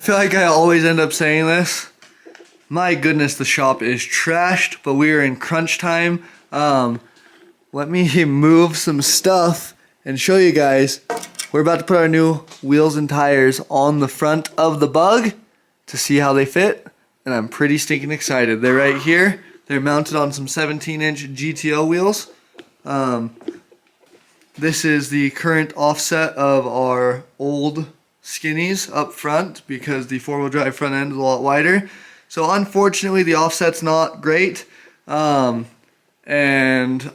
I feel like I always end up saying this. My goodness, the shop is trashed, but we are in crunch time. Let me move some stuff and show you guys. We're about to put our new wheels and tires on the front of the Bug to see how they fit, and I'm pretty stinking excited. They're right here. They're mounted on some 17-inch GTO wheels. This is the current offset of our old skinnies up front because the four-wheel drive front end is a lot wider. So unfortunately the offset's not great, and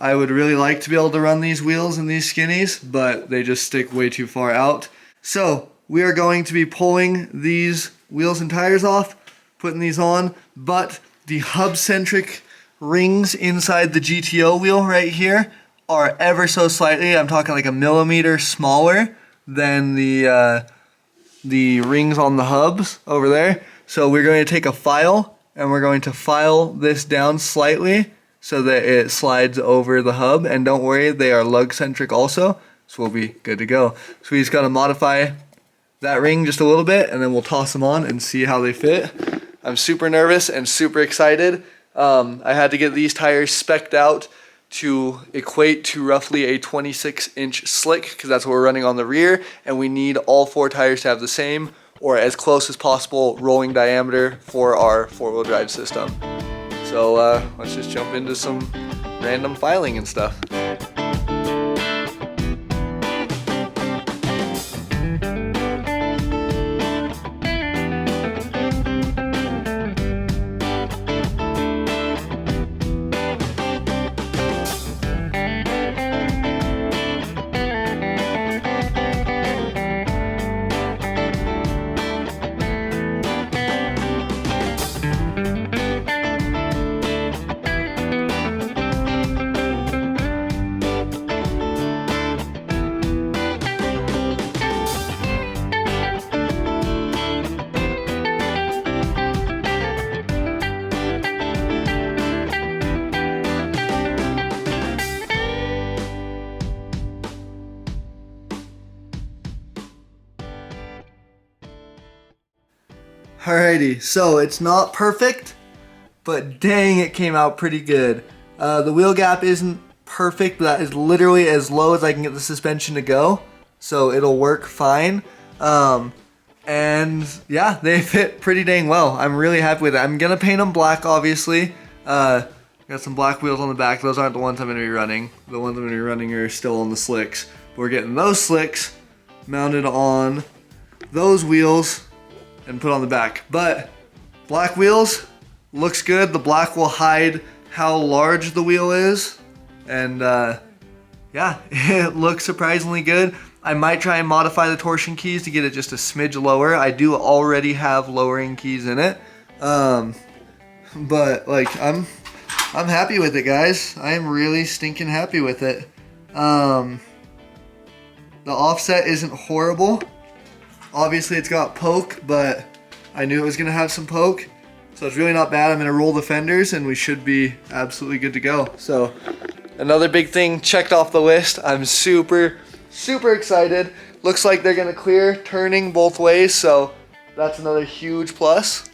I would really like to be able to run these wheels and these skinnies, but they just stick way too far out. So we are going to be pulling these wheels and tires off, putting these on, but the hub-centric rings inside the GTO wheel right here are ever so slightly, I'm talking like a millimeter smaller than the rings on the hubs over there. So we're going to take a file and we're going to file this down slightly so that it slides over the hub. And don't worry, they are lug centric also, so we'll be good to go. So we just got to modify that ring just a little bit and then we'll toss them on and see how they fit. I'm super nervous and super excited. I had to get these tires spec'd out to equate to roughly a 26-inch slick because that's what we're running on the rear, and we need all four tires to have the same or as close as possible rolling diameter for our four-wheel drive system. So let's just jump into some random filing and stuff. Alrighty, so it's not perfect, but dang, it came out pretty good. The wheel gap isn't perfect, but that is literally as low as I can get the suspension to go, so it'll work fine. And yeah, they fit pretty dang well. I'm really happy with it. I'm gonna paint them black, obviously. Got some black wheels on the back. Those aren't the ones I'm gonna be running. The ones I'm gonna be running are still on the slicks. But we're getting those slicks mounted on those wheels and put on the back. But black wheels looks good. The black will hide how large the wheel is, and yeah, it looks surprisingly good. I might try and modify the torsion keys to get it just a smidge lower. I do already have lowering keys in it, but like I'm happy with it, guys. I am really stinking happy with it. The offset isn't horrible. Obviously it's got poke, but I knew it was gonna have some poke, so it's really not bad. I'm gonna roll the fenders and we should be absolutely good to go. So another big thing checked off the list. I'm super excited. Looks like they're gonna clear turning both ways, so that's another huge plus.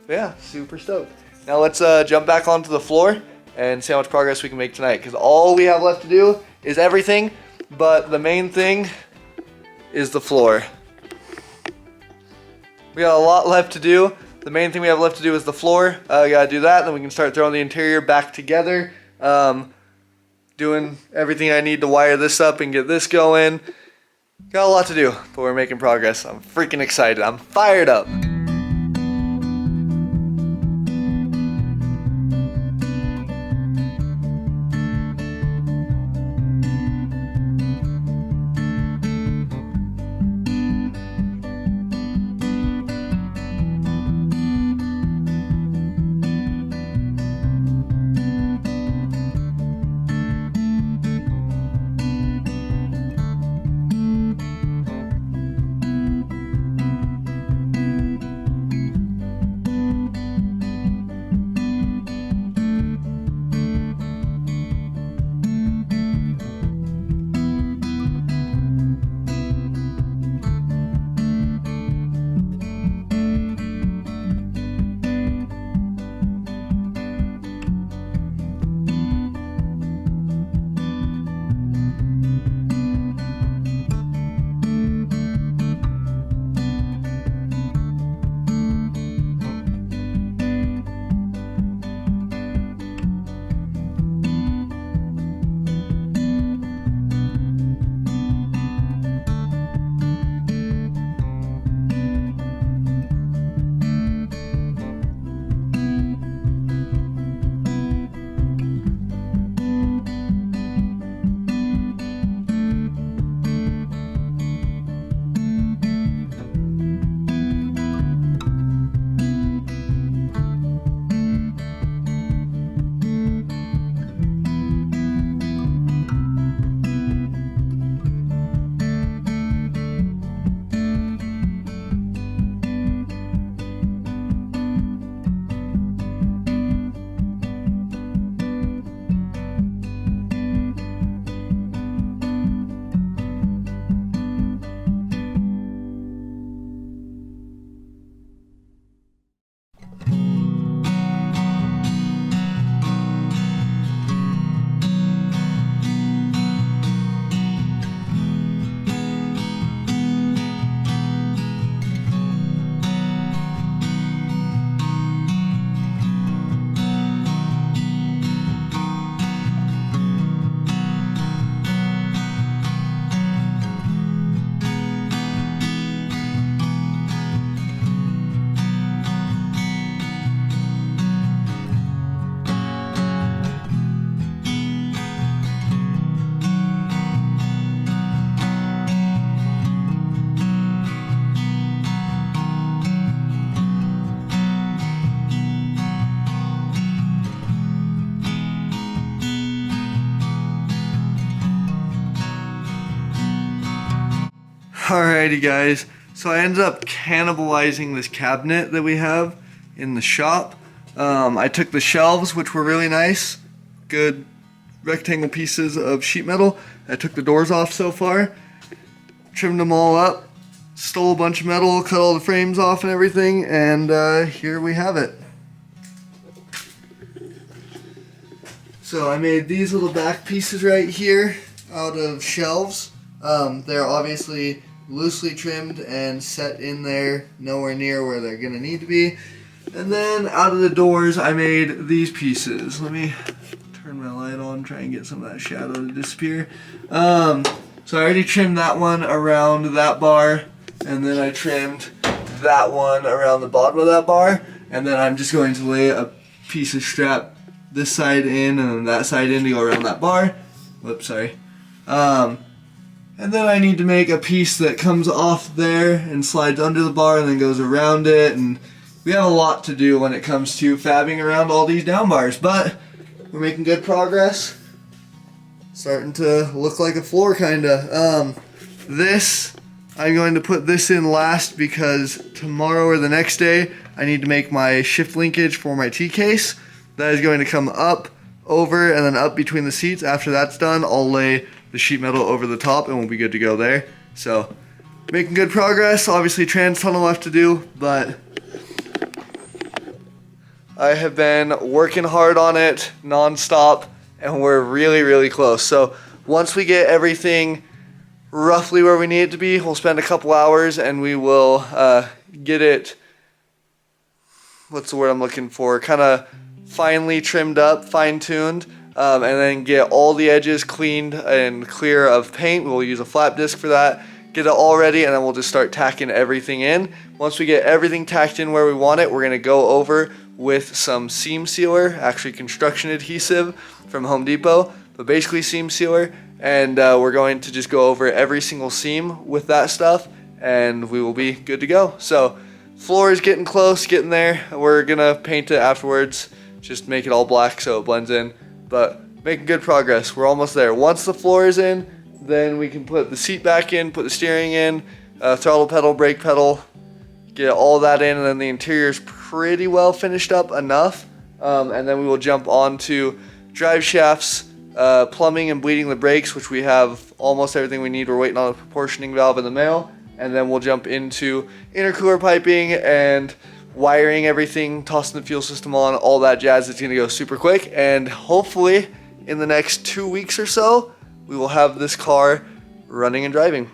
Yeah, super stoked. Now let's jump back onto the floor and see how much progress we can make tonight, because all we have left to do is everything, but the main thing is the floor. We got a lot left to do. The main thing we have left to do is the floor. We gotta do that, then we can start throwing the interior back together. Doing everything I need to wire this up and get this going. Got a lot to do, but we're making progress. I'm freaking excited. I'm fired up. Alrighty guys, so I ended up cannibalizing this cabinet that we have in the shop. I took the shelves, which were really nice, good rectangle pieces of sheet metal. I took the doors off so far, trimmed them all up, stole a bunch of metal, cut all the frames off and everything, and here we have it. So I made these little back pieces right here out of shelves. They're obviously loosely trimmed and set in there, nowhere near where they're gonna need to be. And then out of the doors, I made these pieces. Let me turn my light on, try and get some of that shadow to disappear. So I already trimmed that one around that bar, and then I trimmed that one around the bottom of that bar, and then I'm just going to lay a piece of strap this side in and that side in to go around that bar. Whoops, sorry. And then I need to make a piece that comes off there and slides under the bar and then goes around it, and we have a lot to do when it comes to fabbing around all these down bars, but we're making good progress. Starting to look like a floor kinda. This, I'm going to put this in last because tomorrow or the next day I need to make my shift linkage for my T-case. That is going to come up, over, and then up between the seats. After that's done, I'll lay the sheet metal over the top and we'll be good to go there. So, making good progress. Obviously trans tunnel left to do, but I have been working hard on it non-stop and we're really close. So once we get everything roughly where we need it to be, we'll spend a couple hours and we will get it, what's the word I'm looking for, kind of finely trimmed up, fine-tuned, and then get all the edges cleaned and clear of paint. We'll use a flat disc for that, get it all ready, and then we'll just start tacking everything in. Once we get everything tacked in where we want it, we're going to go over with some seam sealer, actually construction adhesive from Home Depot, but basically seam sealer, and we're going to just go over every single seam with that stuff, and we will be good to go. So floor is getting close, getting there. We're going to paint it afterwards, just make it all black so it blends in. But making good progress. We're almost there. Once the floor is in, then we can put the seat back in, put the steering in, throttle pedal, brake pedal, get all that in, and then the interior is pretty well finished up enough. And then we will jump on to drive shafts, plumbing and bleeding the brakes, which we have almost everything we need. We're waiting on a proportioning valve in the mail. And then we'll jump into intercooler piping and wiring everything, tossing the fuel system on, all that jazz. It's going to go super quick, and hopefully in the next 2 weeks or so we will have this car running and driving.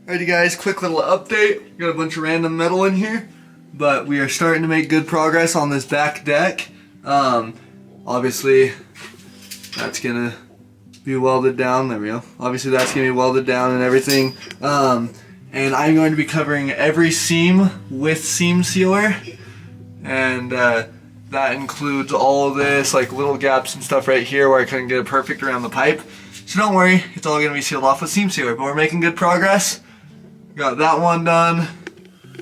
Alrighty guys, quick little update. Got a bunch of random metal in here, but we are starting to make good progress on this back deck. Obviously that's going to be welded down. There we go. Obviously that's going to be welded down and everything. And I'm going to be covering every seam with seam sealer, and that includes all of this, like little gaps and stuff right here where I couldn't get it perfect around the pipe. So don't worry, it's all going to be sealed off with seam sealer, but we're making good progress. Got that one done.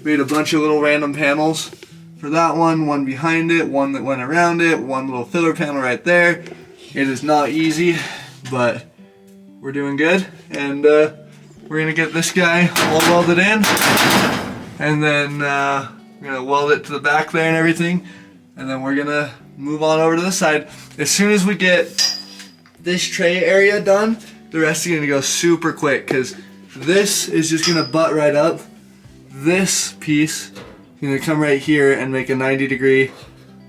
Made a bunch of little random panels for that one behind it, one that went around it, one little filler panel right there. It is not easy, but we're doing good, and we're gonna get this guy all welded in, and then we're gonna weld it to the back there and everything, and then we're gonna move on over to this side. As soon as we get this tray area done, the rest is gonna go super quick, because this is just gonna butt right up. This piece is gonna come right here and make a 90-degree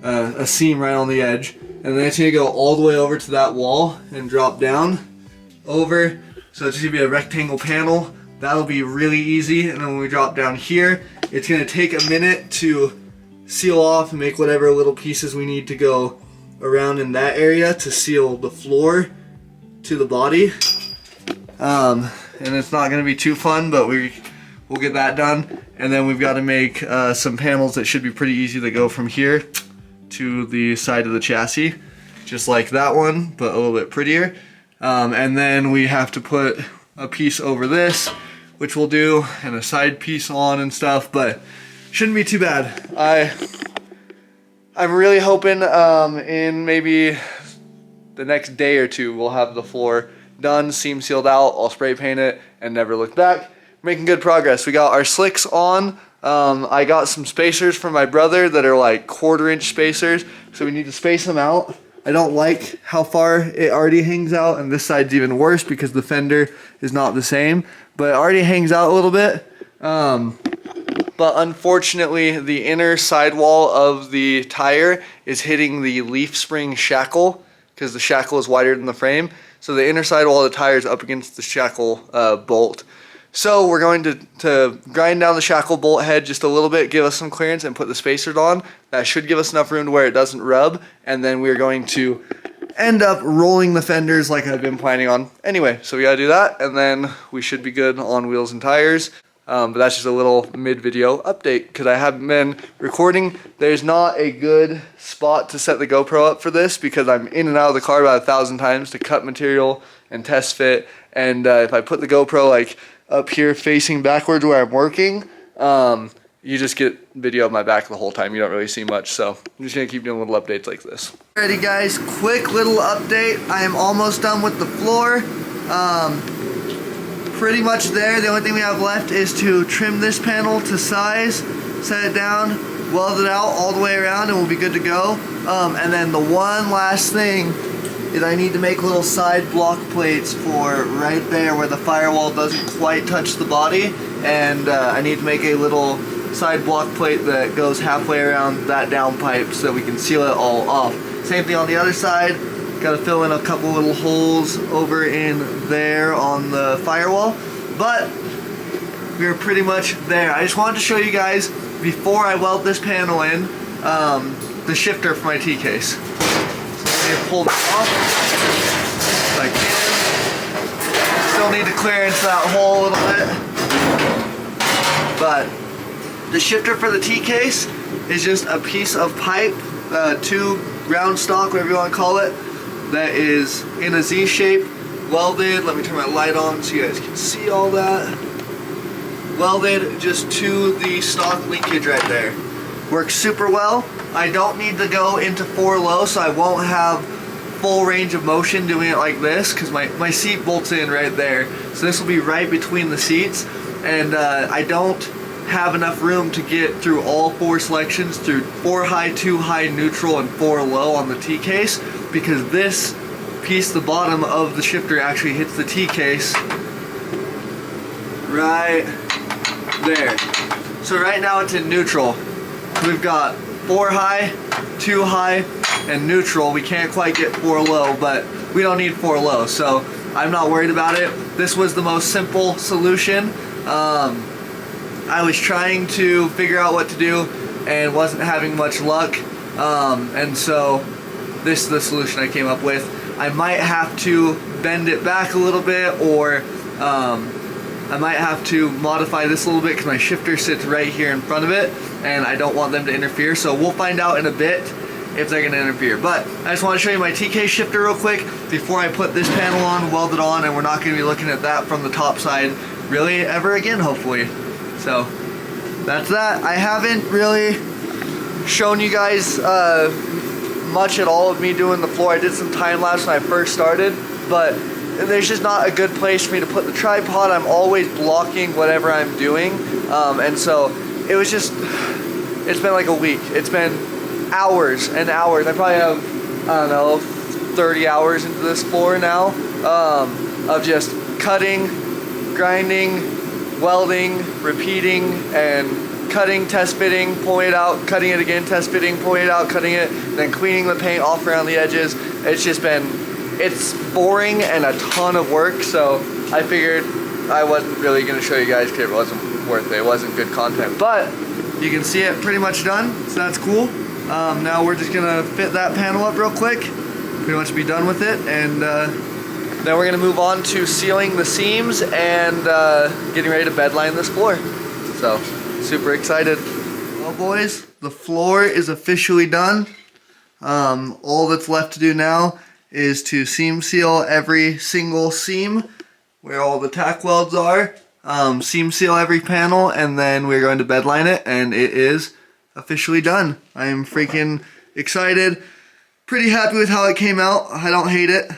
a seam right on the edge, and then it's gonna go all the way over to that wall and drop down over. So it's gonna be a rectangle panel. That'll be really easy. And then when we drop down here, it's gonna take a minute to seal off and make whatever little pieces we need to go around in that area to seal the floor to the body. And it's not gonna be too fun, but we'll get that done. And then we've got to make some panels that should be pretty easy that go from here to the side of the chassis, just like that one, but a little bit prettier. And then we have to put a piece over this, which we'll do, and a side piece on and stuff, but shouldn't be too bad. I'm really hoping in maybe the next day or two we'll have the floor done, seam sealed out. I'll spray paint it and never look back. making good progress. We got our slicks on. I got some spacers from my brother that are like 1/4 inch spacers, so we need to space them out. I don't like how far it already hangs out, and this side's even worse because the fender is not the same, but it already hangs out a little bit. But unfortunately, the inner sidewall of the tire is hitting the leaf spring shackle because the shackle is wider than the frame. So the inner sidewall of the tire is up against the shackle bolt. So we're going to grind down the shackle bolt head just a little bit, give us some clearance, and put the spacers on. That should give us enough room to where it doesn't rub, and then we're going to end up rolling the fenders like I've been planning on. Anyway, so we gotta do that, and then we should be good on wheels and tires. But that's just a little mid-video update because I haven't been recording. There's not a good spot to set the GoPro up for this because I'm in and out of the car about 1,000 times to cut material and test fit. And if I put the GoPro like up here facing backwards where I'm working, you just get video of my back the whole time. You don't really see much, so I'm just gonna keep doing little updates like this. Alrighty guys, quick little update. I am almost done with the floor. Pretty much there. The only thing we have left is to trim this panel to size, set it down, weld it out all the way around, and we'll be good to go. And then the one last thing is I need to make little side block plates for right there where the firewall doesn't quite touch the body, and I need to make a little side block plate that goes halfway around that downpipe so that we can seal it all off. Same thing on the other side. Got to fill in a couple little holes over in there on the firewall, but we're pretty much there. I just wanted to show you guys before I weld this panel in the shifter for my T-case. So I'm going to pull this off if I can. Still need to clearance that hole a little bit, but the shifter for the T-case is just a piece of pipe, two round stock, whatever you want to call it, that is in a Z shape, welded. Let me turn my light on so you guys can see all that. Welded just to the stock linkage right there. Works super well. I don't need to go into 4 low, so I won't have full range of motion doing it like this because my seat bolts in right there. So this will be right between the seats, and I don't have enough room to get through all 4 selections through 4 high, 2 high, neutral, and 4 low on the T-case, because this piece, the bottom of the shifter, actually hits the T-case right there. So right now it's in neutral. We've got 4 high, 2 high, and neutral. We can't quite get 4 low, but we don't need 4 low, so I'm not worried about it. This was the most simple solution. I was trying to figure out what to do and wasn't having much luck, and so this is the solution I came up with. I might have to bend it back a little bit, or I might have to modify this a little bit because my shifter sits right here in front of it and I don't want them to interfere, so we'll find out in a bit if they're going to interfere. But I just want to show you my TK shifter real quick before I put this panel on, weld it on, and we're not going to be looking at that from the top side really ever again, hopefully. So that's that. I haven't really shown you guys much at all of me doing the floor. I did some time lapse when I first started, but there's just not a good place for me to put the tripod. I'm always blocking whatever I'm doing, and so it was just, it's been like a week. It's been hours and hours. I probably have, I don't know, 30 hours into this floor now, of just cutting, grinding, welding, repeating, and cutting, test fitting, pulling it out, cutting it again, test fitting, pulling it out, cutting it, then cleaning the paint off around the edges. It's just been, it's boring and a ton of work, so I figured I wasn't really going to show you guys because it wasn't worth it. It wasn't good content, but you can see it pretty much done, so that's cool. Now we're just going to fit that panel up real quick, pretty much be done with it, and then we're going to move on to sealing the seams and getting ready to bedline this floor. So, super excited. Well boys, the floor is officially done. All that's left to do now is to seam seal every single seam where all the tack welds are, seam seal every panel, and then we're going to bedline it, and it is officially done. I am freaking excited, pretty happy with how it came out. I don't hate it,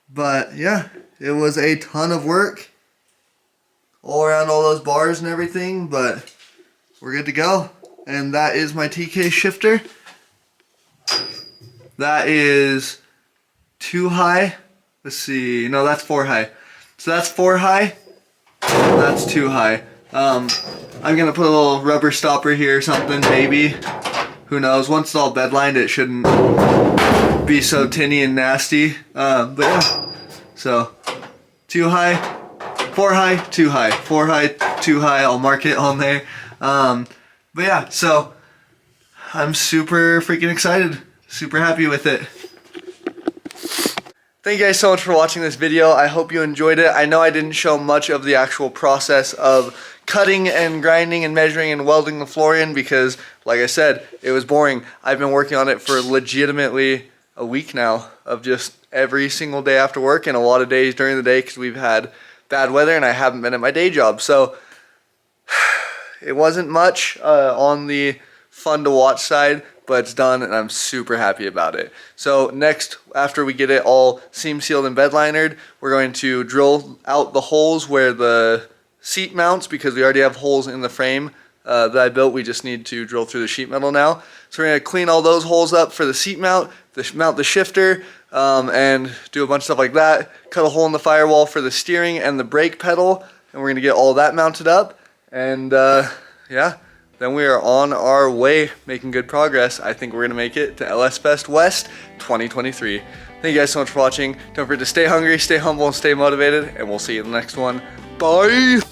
but yeah, it was a ton of work, all around all those bars and everything, but we're good to go. And that is my TK shifter. That is 2 high. Let's see, no, that's 4 high. So that's 4 high, that's 2 high. I'm gonna put a little rubber stopper here or something, maybe. Who knows, once it's all bed lined, it shouldn't be so tinny and nasty. But yeah, so 2 high, 4 high, 2 high, 4 high, 2 high, I'll mark it on there. But yeah, so I'm super freaking excited, super happy with it. Thank you guys so much for watching this video. I hope you enjoyed it. I know I didn't show much of the actual process of cutting and grinding and measuring and welding the floor in because, like I said, it was boring. I've been working on it for legitimately a week now of just every single day after work and a lot of days during the day because we've had bad weather and I haven't been at my day job. So it wasn't much on the fun to watch side, but it's done and I'm super happy about it. So next, after we get it all seam sealed and bed linered, we're going to drill out the holes where the seat mounts because we already have holes in the frame that I built. We just need to drill through the sheet metal now. So we're going to clean all those holes up for the seat mount the shifter, and do a bunch of stuff like that. Cut a hole in the firewall for the steering and the brake pedal, and we're going to get all that mounted up. And yeah. Then we are on our way, making good progress. I think we're gonna make it to LS Fest West 2023. Thank you guys so much for watching. Don't forget to stay hungry, stay humble, and stay motivated, and we'll see you in the next one. Bye!